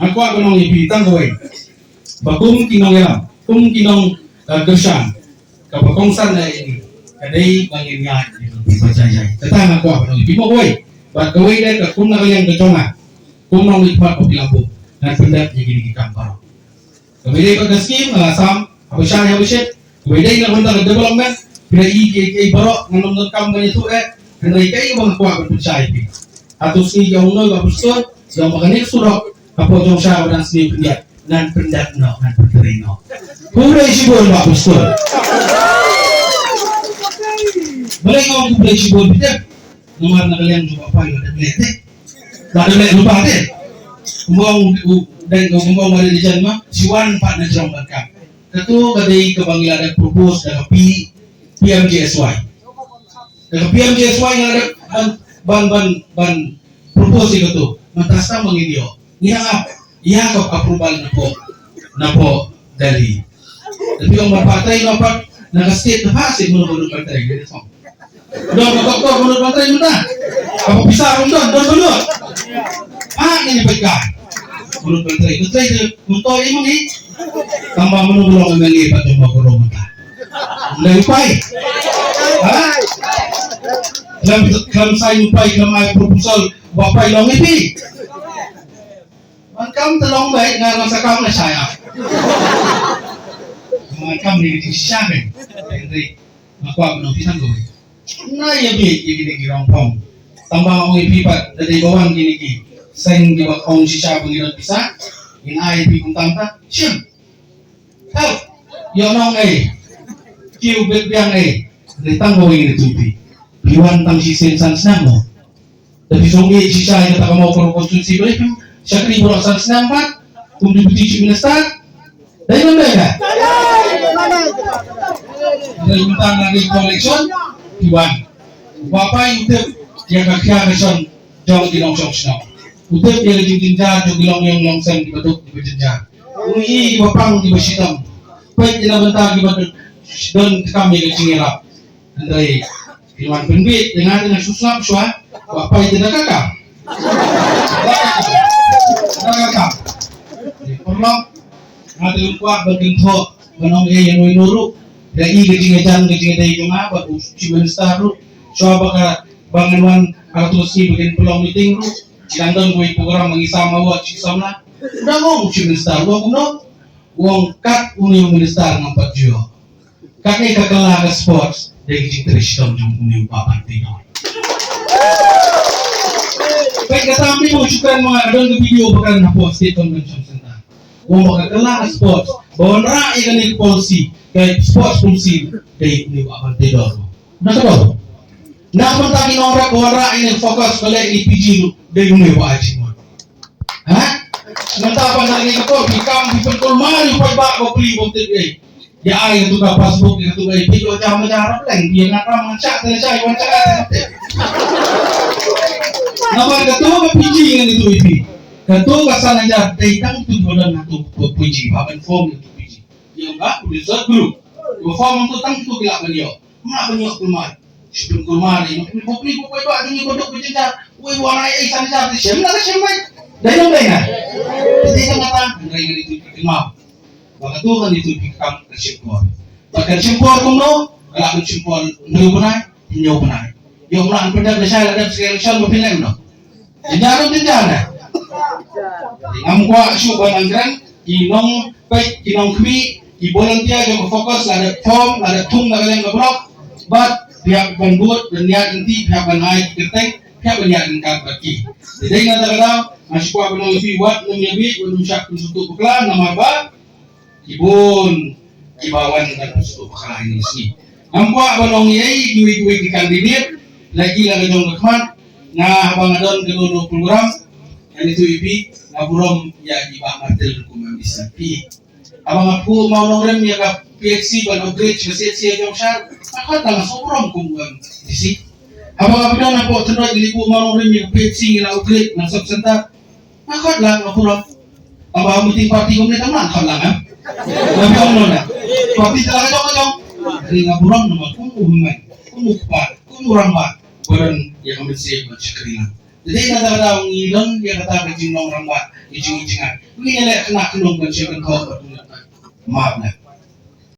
Aku akan mengipitang kowe. Bakum kinong yalam, kinong gersan. Kapakongsan na ini, kadai mangingat percaya. Tetang aku apa nong ibu kowe, bat kowe deh kakum nak yang keconga, kum nong ikmat kopi lampu, dan pendat jadi di kampar. Kemudian pada skim alasam, apa syah apa syet, kemudian nak hendak development, bila i barok nonton kampanye tu kena ikai bang kuat percaya pi. Atau sini jauh nol gak bersut, jauh makan surok, apa jauh syah dan sini pendat, dan pendat no, dan penderai no. Kuda isi bol gak bersut. Boleh ngomong boleh sibuk bijak, nomor nak kalian juga apa yang ada belet, tak ada belet lupa deh. Ngomong ada di jalan siwan pak nak jom berkam. Tentu kadai kebangilan ada propose dengan PMJSY. Dengan PMJSY yang ada ban propose itu, mentasa mengidio. Ia kau approval napo dari. Tapi orang berpartai dapat nak state terhasil menurut partai jadi song. Don doktor menurut partai mana? Apa bisa don. Ini pegang. Menurut partai itu untuk ini tambah menurut MLA pada makro mentah. Lebih baik. Kalau saya lupai nama proposal bapak long ini. Kamu terlalu baik nggak masa kamu saya. Kamu di siapa? Jadi aku akan notisan gue. Nah ya gini rompong. Tambah mau ipipat dari bawang gini. Seng di bawang sisa pengirat bisa. Ini ipi pun tampak. Siapa? Tahu? Yang nong kiu biang dari tanggung ini tupi. Biwan tang sisen san senang mo. Tapi songi sisa yang tak mau konsumsi boleh. Syakri borak san senang pak. Kemudian beti minister. Dari mana ya? Dari tentang lagi collection Iwan. Bapak itu yang kakak reson jauh di longsong senang. Utip dia lagi jenjar jauh di longsong di betul di jenjar. Ui bapak di basitam. Baik tidak bentar di betul dan kami lagi ngelap. Dari Iwan penbit dengan susah suah. Bapak itu dah kakak. Perlu ada lupa berkentok menong yang nurut. Dari gejingan dari cuma buat uji minister lu, coba bangunan alat si bikin peluang meeting lu, jangan gue program mengisah mau cik sama, udah ngomong uji minister, uang kat union minister nampak juga, kakek kakak ke sports dari gejingan jom union papan tidur. Baik kata ambil mau syukuran mengadon ke video bukan apa state convention center, uang kakak ke sports, bawa ikan di polisi. Kayak sports fungsi dari ini akan tidur. Nak tahu? Nak mentagi orang ini fokus pada IPG dari ini wajib. Sementara pasal ini kau bikam dipukul malu pada bak beli bukti ini. Ya air tu dah passbook itu gay. Video jam cara peleng dia nak macam selesai macam. Nama ketua IPG yang itu ini. Ketua kesana aja datang tu bolan tu IPG, bahan form itu. Yang enggak udah group. Perform tu tang tu bila beliau. Mak beliau kumar. Sebelum kumar ini bukti buku itu ada ni kodok berjenjar. Woi warna sana jadi siapa? Dah yang lain kan? Jadi yang kata mereka itu terima. Maka tu kan itu dikam tersimpul. Bahkan simpul kumno, kalau simpul nyepunai. Yang orang pendak besar ada sekalian berpindah no. Jenjar. Ngamkuak syuban anggaran, kinong baik kinong kami. Di volunteer yang fokus ada form, ada tung yang ngeblok, but pihak pembuat dan niat nanti pihak naik ketek, pihak niat angkat bagi. Jadi kata-kata masih kuat menunggu buat menyebut menusyak untuk beklan nama apa? Ibun, ibawan dan untuk beklan ini sih. Nampak menunggu ini dua kandidat lagi jong kemat, nah abang adon kedua program yang itu ibi, ngaburom ya ibang artel hukuman bisa pi. Abang aku mau nongkrong ya ke PXC ban upgrade mesin yang syar, aku tak seorang kumpulan di sini. Abang aku dah nampak terus di lipu mau nongkrong ya PXC yang upgrade nang subcenter, aku lah ngapura. Abang meeting party kau ni teman kau lah kan? Tapi kau mana? Party telah kacau. Dari ngapura nama kumpulan, kumpulan, badan yang ambil siap macam keringan. Jadi nada ngilon dia kata ke jinong ramba ijing-ijingan. Begini lek kena kenung kan siya kan kau berdunia. Maaf lah.